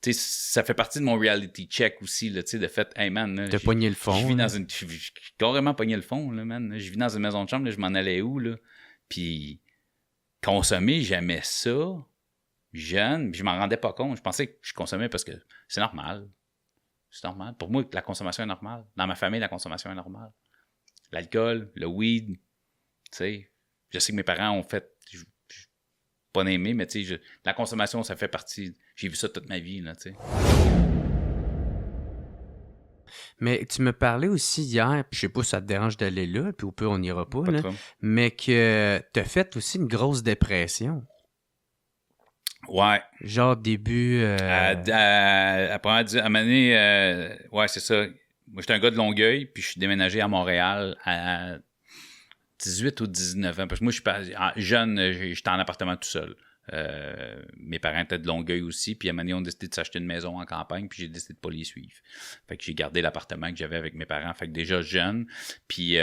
tu sais, ça fait partie de mon reality check aussi, là, tu sais, de fait, hey man, là, T'as pogné le fond. je vis dans une, j'ai carrément pogné le fond, là, man. Je vis dans une maison de chambre, là, je m'en allais où, là? Puis consommer, j'aimais ça, jeune, puis je m'en rendais pas compte. Je pensais que je consommais parce que c'est normal. C'est normal. Pour moi, la consommation est normale. Dans ma famille, la consommation est normale. L'alcool, le weed, tu sais. Je sais que mes parents ont fait, pas aimé, mais tu sais, la consommation, ça fait partie. J'ai vu ça toute ma vie, là, tu sais. Mais tu me parlais aussi hier, puis je sais pas si ça te dérange d'aller là, puis au pire, on n'ira pas, Pas là, trop. mais que t'as fait aussi une grosse dépression. Ouais. Genre début... Après, à un moment donné, ouais, c'est ça. Moi, j'étais un gars de Longueuil, puis je suis déménagé à Montréal à 18 ou 19 ans. Parce que moi, je suis pas jeune, j'étais en appartement tout seul. Mes parents étaient de Longueuil aussi, puis à un moment donné, on a décidé de s'acheter une maison en campagne, puis j'ai décidé de pas les suivre. Fait que j'ai gardé l'appartement que j'avais avec mes parents, fait que déjà jeune. Puis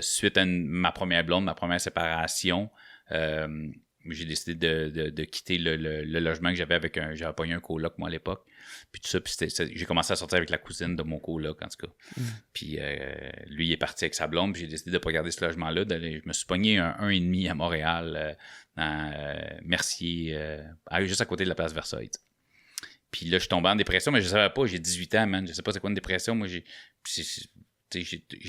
suite à ma première blonde, ma première séparation, j'ai décidé de quitter le logement que j'avais avec j'avais pogné un coloc, moi, à l'époque. Puis tout ça, puis j'ai commencé à sortir avec la cousine de mon coloc, en tout cas. Puis lui, il est parti avec sa blonde, puis j'ai décidé de pas garder ce logement-là. Je me suis pogné un 1,5 à Montréal, dans Mercier, juste à côté de la place Versailles. Puis là, je suis tombé en dépression, mais je savais pas, j'ai 18 ans, man. Je sais pas c'est quoi une dépression. Moi, j'ai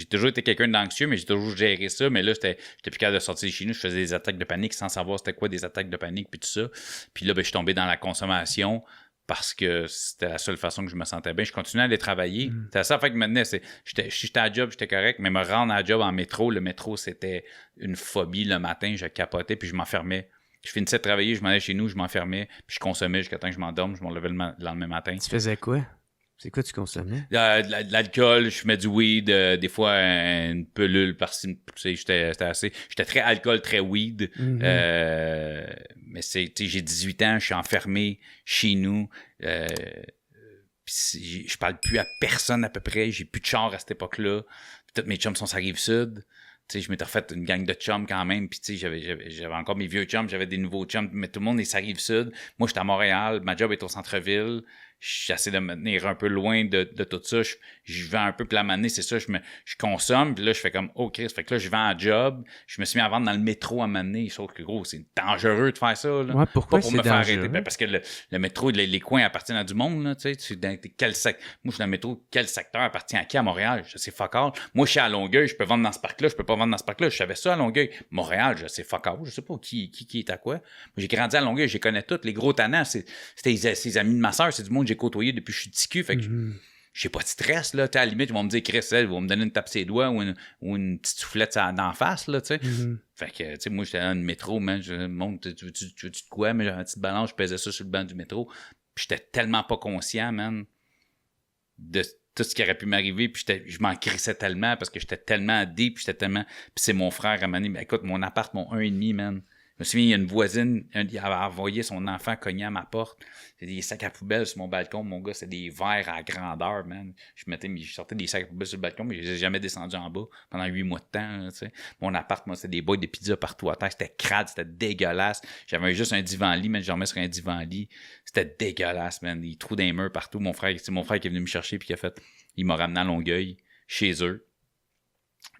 toujours été quelqu'un d'anxieux, mais j'ai toujours géré ça. Mais là, j'étais plus capable de sortir de chez nous. Je faisais des attaques de panique sans savoir c'était quoi des attaques de panique, puis tout ça. Puis là, ben, je suis tombé dans la consommation parce que c'était la seule façon que je me sentais bien. Je continuais à aller travailler. C'est ça, fait que maintenant, j'étais à job, j'étais correct, mais me rendre à job en métro, le métro, c'était une phobie le matin. Je capotais, puis je m'enfermais. Je finissais de travailler, je m'en allais chez nous, je m'enfermais, puis je consommais jusqu'à temps que je m'endorme. Je m'en levais le lendemain matin. Tu faisais quoi? C'est quoi tu consommais? De l'alcool, je fumais du weed, des fois une pelule par-ci, j'étais très alcool, très weed. Mais j'ai 18 ans, je suis enfermé chez nous. Je parle plus à personne à peu près, j'ai plus de char à cette époque-là. Tous mes chums sont sur la Rive-Sud. T'sais, je m'étais refait une gang de chums quand même, puis j'avais encore mes vieux chums, j'avais des nouveaux chums, mais tout le monde est sur la Rive-Sud. Moi, j'étais à Montréal, ma job est au centre-ville. J'essaie de me tenir un peu loin de tout ça. Je vais un peu, puis la manée, c'est ça, je consomme, puis là, je fais comme, oh Chris, fait que là, je vais en job. Je me suis mis à vendre dans le métro à manée, sauf que gros, c'est dangereux de faire ça, là. Ouais, pourquoi pas pour c'est me faire dangereux? arrêter, parce que le métro, les coins appartiennent à du monde, là, tu sais, moi, je suis dans le métro, quel secteur appartient à qui à Montréal? Je sais fuck all. Moi, je suis à Longueuil, je peux vendre dans ce parc-là, je peux pas vendre dans ce parc-là. Je savais ça à Longueuil. Montréal, je sais fuck all. Je sais pas qui est à quoi. Moi, j'ai grandi à Longueuil, je les connais tous. Les gros tannants, c'était ses amis de ma soeur, c'est du monde que j'ai côtoyé depuis que je suis petit cul. Fait que j'ai pas de stress, là. À la limite, ils vont me dire, Chris, ils vont me donner une tape sur les doigts ou une petite soufflette d'en face, là, tu sais. Fait que, tu sais, moi, j'étais dans le métro, man. Je monte, tu veux de quoi? Mais j'avais une petite balance, je pesais ça sur le banc du métro. Puis j'étais tellement pas conscient, man, de tout ce qui aurait pu m'arriver, puis je m'en crissais tellement parce que j'étais tellement deep, puis j'étais tellement... Puis c'est mon frère à Mané, mais écoute, mon appart, mon 1,5, man. Je me souviens, il y a une voisine, il avait envoyé son enfant cogner à ma porte. C'est des sacs à poubelle sur mon balcon, mon gars, c'est des verres à grandeur, man. Je sortais des sacs à poubelle sur le balcon, mais je les ai jamais descendus en bas pendant 8 mois de temps, là, tu sais. Mon appart, moi, c'était des boîtes de pizza partout à terre. C'était crade, c'était dégueulasse. J'avais juste un divan-lit, mais je dormais sur un divan-lit. C'était dégueulasse, man. Des trous dans les murs partout. C'est mon frère qui est venu me chercher, puis il m'a ramené à Longueuil, chez eux.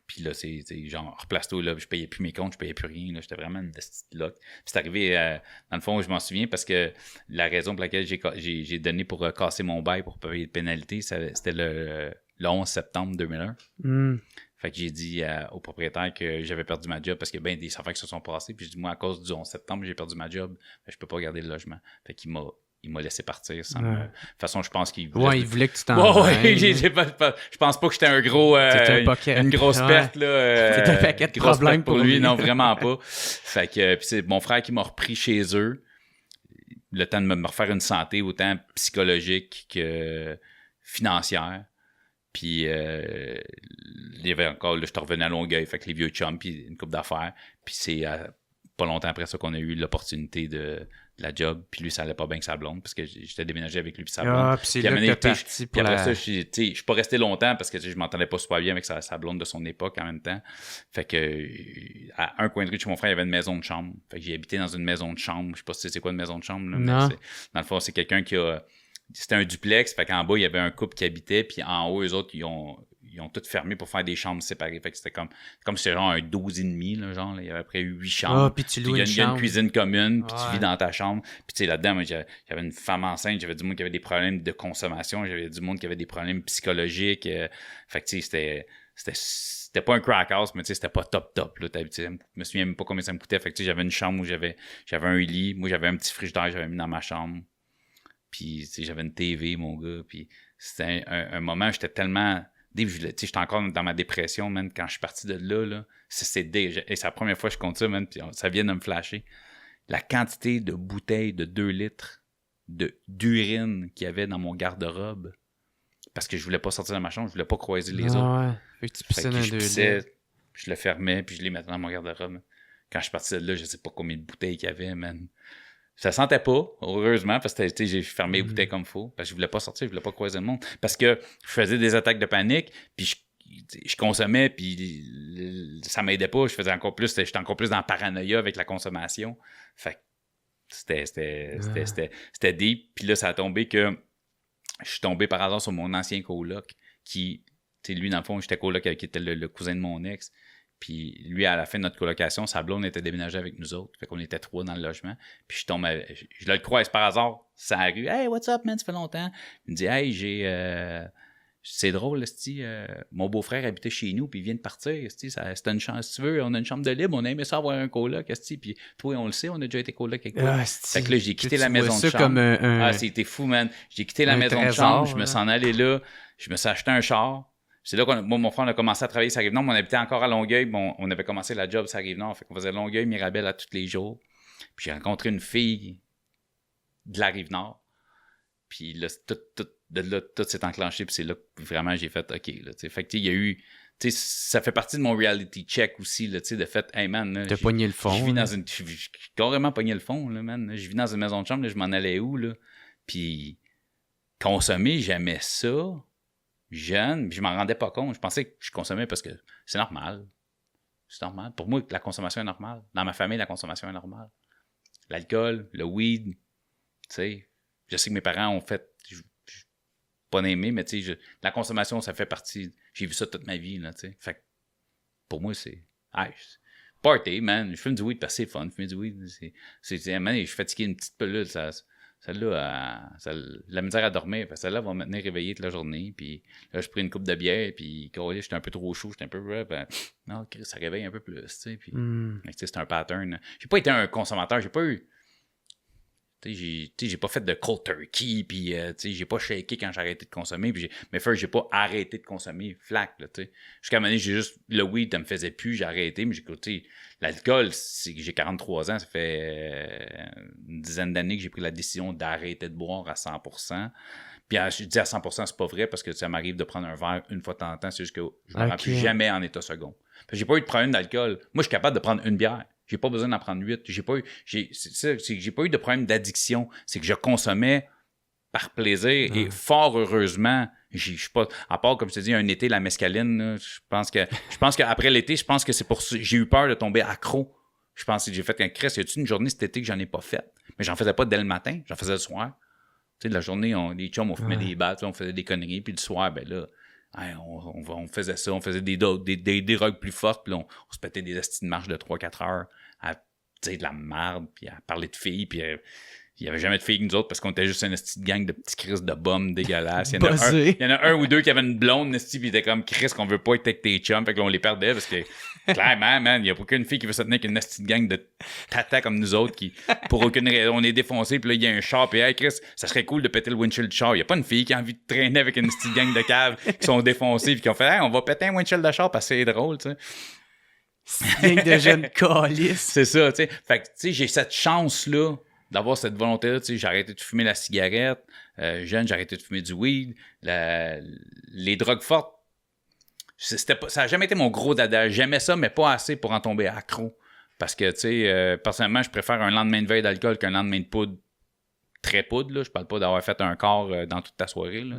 Puis là, c'est genre, replace-toi là, je payais plus mes comptes, je payais plus rien, là, j'étais vraiment une petite loque. Puis c'est arrivé, dans le fond, je m'en souviens, parce que la raison pour laquelle j'ai donné pour casser mon bail pour payer de pénalité, c'était le 11 septembre 2001. Fait que j'ai dit au propriétaire que j'avais perdu ma job parce que ben des affaires qui se sont passées. Puis j'ai dit, moi, à cause du 11 septembre, j'ai perdu ma job, je peux pas garder le logement. Fait qu'il m'a laissé partir sans de toute façon, je pense qu'il voulait... Ouais, il voulait que tu t'en ailles. Je pense pas que j'étais un gros... une grosse perte, là. C'était un paquet de problèmes pour lui. Non, vraiment pas. Fait que puis c'est mon frère qui m'a repris chez eux. Le temps de me refaire une santé autant psychologique que financière. Puis il y avait encore... Là, je te revenais à Longueuil, fait que les vieux chums, puis une couple d'affaires. Puis c'est pas longtemps après ça qu'on a eu l'opportunité de la job, puis lui, ça allait pas bien que sa blonde, parce que j'étais déménagé avec lui puis sa blonde. Ah, puis c'est là que t'es parti puis après ça, je suis pas resté longtemps, parce que je m'entendais pas super bien avec sa blonde de son époque en même temps. Fait que, à un coin de rue de chez mon frère, il y avait une maison de chambre. Fait que j'ai habité dans une maison de chambre. Je sais pas si c'est quoi une maison de chambre, là, mais dans le fond, c'est quelqu'un qui a c'était un duplex, fait qu'en bas, il y avait un couple qui habitait, puis en haut, eux autres, ils ont tout fermé pour faire des chambres séparées. Fait que c'était comme si c'était genre un 12,5, là, genre, là. Il y avait après 8 chambres. Puis tu Puis loues il y a une cuisine commune, puis tu vis dans ta chambre. Puis tu sais, là-dedans, moi, j'avais une femme enceinte, j'avais du monde qui avait des problèmes de consommation, j'avais du monde qui avait des problèmes psychologiques. Fait que tu sais, c'était pas un crack house, mais tu sais, c'était pas top, là. Je me souviens même pas combien ça me coûtait. Fait que tu sais, j'avais une chambre où j'avais un lit. Moi, j'avais un petit frigidaire que j'avais mis dans ma chambre. Puis, tu sais, j'avais une TV, mon gars. Puis, c'était un moment où j'étais tellement... Tu sais, j'étais encore dans ma dépression, man, quand je suis parti de là. Et c'est la première fois que je compte ça, man, puis ça vient de me flasher. La quantité de bouteilles de 2 litres d'urine qu'il y avait dans mon garde-robe. Parce que je voulais pas sortir de ma chambre, je voulais pas croiser les autres. Ouais. Fait que tu pissais dans 2 litres. Je le fermais, puis je les mettais dans mon garde-robe. Quand je suis parti de là, je sais pas combien de bouteilles qu'il y avait, man. Ça sentait pas, heureusement, parce que j'ai fermé les bouteilles comme il faut. Parce que je voulais pas sortir, je voulais pas croiser le monde. Parce que je faisais des attaques de panique, puis je consommais, puis ça m'aidait pas. J'étais encore plus dans la paranoïa avec la consommation. Fait que c'était deep. Puis là, ça a tombé que je suis tombé par hasard sur mon ancien coloc, qui, tu sais, lui, dans le fond, j'étais coloc avec qui était le cousin de mon ex. Puis lui, à la fin de notre colocation, sa blonde était déménagée avec nous autres. Fait qu'on était 3 dans le logement. Puis je le croise par hasard, ça a rue. « Hey, what's up, man? Ça fait longtemps. » Il me dit « Hey, c'est drôle, mon beau-frère habitait chez nous, puis il vient de partir. C'était une chance, si tu veux. On a une chambre de libre. On a aimé ça avoir un coloc. Puis toi, on le sait, on a déjà été coloc avec toi. » Fait que là, j'ai quitté la maison de chambre. Comme c'était fou, man. J'ai quitté la maison de chambre. Je me suis en allé là. Je me suis acheté un char. C'est là que mon frère, on a commencé à travailler sur Rive-Nord, mais on habitait encore à Longueuil. Bon, on avait commencé la job sur Rive-Nord. Fait qu'on faisait Longueuil, Mirabel à tous les jours. Puis j'ai rencontré une fille de la Rive-Nord. Puis là, tout s'est enclenché. Puis c'est là que vraiment j'ai fait OK. Là, fait que il y a eu. Ça fait partie de mon reality check aussi, là, de fait, hey man. T'as pogné le fond. J'ai carrément pogné le fond, là, man. Je vis dans une maison de chambre, là, je m'en allais où, là? Puis consommer, j'aimais ça. Jeune, puis je m'en rendais pas compte. Je pensais que je consommais parce que c'est normal. C'est normal. Pour moi, la consommation est normale. Dans ma famille, la consommation est normale. L'alcool, le weed, tu sais. Je sais que mes parents ont fait... pas aimé, mais tu sais, la consommation, ça fait partie... J'ai vu ça toute ma vie, là, tu sais. Fait que pour moi, c'est... Party, man. Je fume du weed parce que c'est fun. Fumer du weed, man, je suis fatigué une petite pelule, celle-là, la misère à dormir, parce que celle-là va me tenir réveillé toute la journée, puis là, je prends une coupe de bière, puis quand j'étais un peu trop chaud, j'étais un peu... non, ça réveille un peu plus, tu sais, puis c'est un pattern. J'ai pas été un consommateur, j'ai pas eu... j'ai pas fait de cold turkey, puis j'ai pas shaké quand j'ai arrêté de consommer, mais first, j'ai pas arrêté de consommer flac, là, tu sais. Jusqu'à un moment donné, j'ai juste... Le weed, ça me faisait plus, j'ai arrêté, mais l'alcool, j'ai 43 ans, ça fait une dizaine d'années que j'ai pris la décision d'arrêter de boire à 100%. Puis je dis à 100%, c'est pas vrai, parce que ça m'arrive de prendre un verre une fois de temps en temps, c'est juste que je me rends plus jamais en état second. J'ai pas eu de problème d'alcool. Moi, je suis capable de prendre une bière. J'ai pas besoin d'en prendre 8. J'ai pas eu de problème d'addiction. C'est que je consommais par plaisir et fort heureusement, je suis pas, à part, comme je te dis, un été, la mescaline, là, je pense qu'après l'été, je pense que c'est pour ça, j'ai eu peur de tomber accro. Je pense que j'ai fait un crest. Y a-tu une journée cet été que j'en ai pas fait? Mais j'en faisais pas dès le matin, j'en faisais le soir. Tu sais, la journée, les chums, on fumait des battes, on faisait des conneries, puis le soir, ben là, on faisait ça, on faisait des drogues plus fortes, puis on se pétait des astis de marche de 3-4 heures à dire de la merde, puis à parler de filles, puis il n'y avait jamais de filles que nous autres parce qu'on était juste une petite gang de petits Chris de bombes dégueulasses. Il y en a un ou deux qui avaient une blonde, puis ils étaient comme Chris qu'on veut pas être avec tes chums, fait que là, on les perdait parce que clairement, man, il n'y a aucune fille qui veut se tenir avec une petite gang de tatas comme nous autres qui, pour aucune raison, on est défoncés, puis là, il y a un char, puis hey Chris, ça serait cool de péter le windshield du char. Il n'y a pas une fille qui a envie de traîner avec une petite gang de caves qui sont défoncés, puis qui ont fait hey, on va péter un windshield de char parce que c'est drôle, tu sais. C'est de jeunes calices. C'est ça, tu sais. Fait que, tu sais, j'ai cette chance-là d'avoir cette volonté-là, tu sais, j'ai arrêté de fumer la cigarette, jeune, j'ai arrêté de fumer du weed, les drogues fortes, ça a jamais été mon gros dada, j'aimais ça, mais pas assez pour en tomber accro, parce que, tu sais, personnellement, je préfère un lendemain de veille d'alcool qu'un lendemain de poudre, très poudre, là, je parle pas d'avoir fait un quart dans toute ta soirée, là,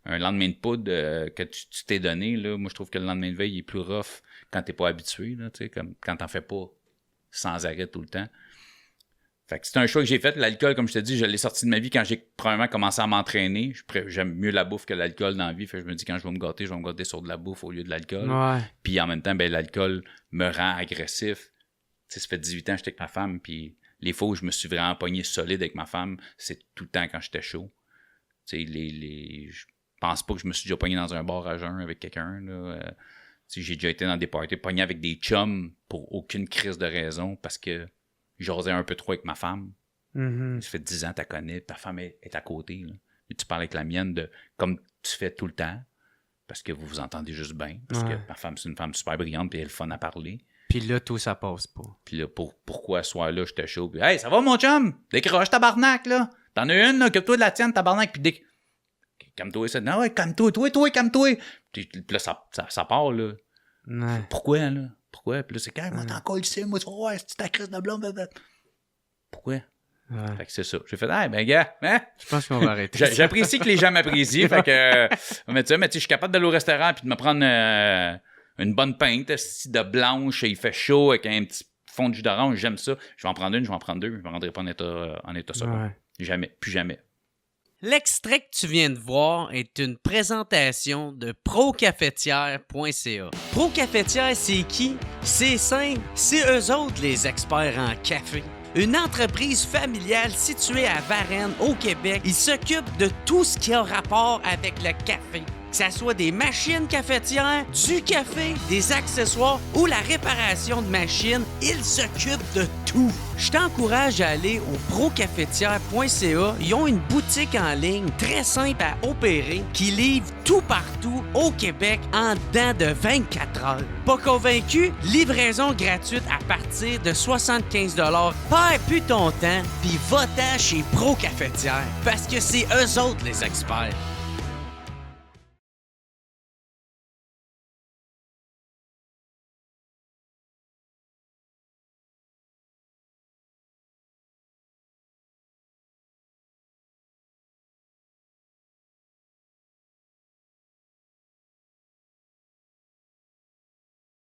un lendemain de poudre que tu t'es donné, là, moi, je trouve que le lendemain de veille, il est plus rough quand t'es pas habitué, là, tu sais, comme quand t'en fais pas sans arrêt tout le temps. Fait que c'est un choix que j'ai fait. L'alcool, comme je te dis, je l'ai sorti de ma vie quand j'ai probablement commencé à m'entraîner. J'aime mieux la bouffe que l'alcool dans la vie. Fait que je me dis, quand je vais me gâter sur de la bouffe au lieu de l'alcool. Ouais. Puis en même temps, ben l'alcool me rend agressif. Tu sais, ça fait 18 ans que j'étais avec ma femme, puis les fois où je me suis vraiment pogné solide avec ma femme, c'est tout le temps quand j'étais chaud. Tu sais, je pense pas que je me suis déjà pogné dans un bar à jeun avec quelqu'un, là. Tu sais, j'ai déjà été dans des parties pogné avec des chums pour aucune crise de raison, parce que j'osais un peu trop avec ma femme. Ça fait 10 ans que tu la connais, ta femme est à côté, là. Et tu parles avec la mienne de comme tu fais tout le temps, parce que vous vous entendez juste bien, parce que ma femme, c'est une femme super brillante, puis elle est le fun à parler. Puis là, tout ça passe pas. Puis là, pourquoi ce soir-là, j'étais chaud? Puis, hey, ça va, mon chum? Décroche, tabarnak, là. T'en as une, là, occupe-toi de la tienne, tabarnak. Puis calme-toi, ça. Non, ouais, calme-toi, toi, calme-toi. Puis là, ça part, là. Ouais. Pourquoi, là? Pourquoi? Puis là, c'est quand, t'es encore ici, moi, tu vas voir, c'est ta crise de blonde. Pourquoi? Ouais. Fait que c'est ça. J'ai fait, hey, ben, gars, hein? Je pense qu'on va arrêter. J'apprécie que les gens m'apprécient. Fait que, mais tu sais, je suis capable d'aller au restaurant puis de me prendre une bonne pinte de blanche, il fait chaud avec un petit fond de jus d'orange, j'aime ça. Je vais en prendre une, je vais en prendre deux, je ne me rendrai pas en état second. Ouais. Jamais, plus jamais. L'extrait que tu viens de voir est une présentation de procafetière.ca. Procafetière, c'est qui? C'est simple, c'est eux autres les experts en café. Une entreprise familiale située à Varennes, au Québec. Ils s'occupent de tout ce qui a rapport avec le café. Que ce soit des machines cafetières, du café, des accessoires ou la réparation de machines, ils s'occupent de tout. Je t'encourage à aller au procafetière.ca. Ils ont une boutique en ligne très simple à opérer qui livre tout partout au Québec en dedans de 24 heures. Pas convaincu? Livraison gratuite à partir de 75 $. Perds plus ton temps puis va-t'en chez Procafetière parce que c'est eux autres les experts.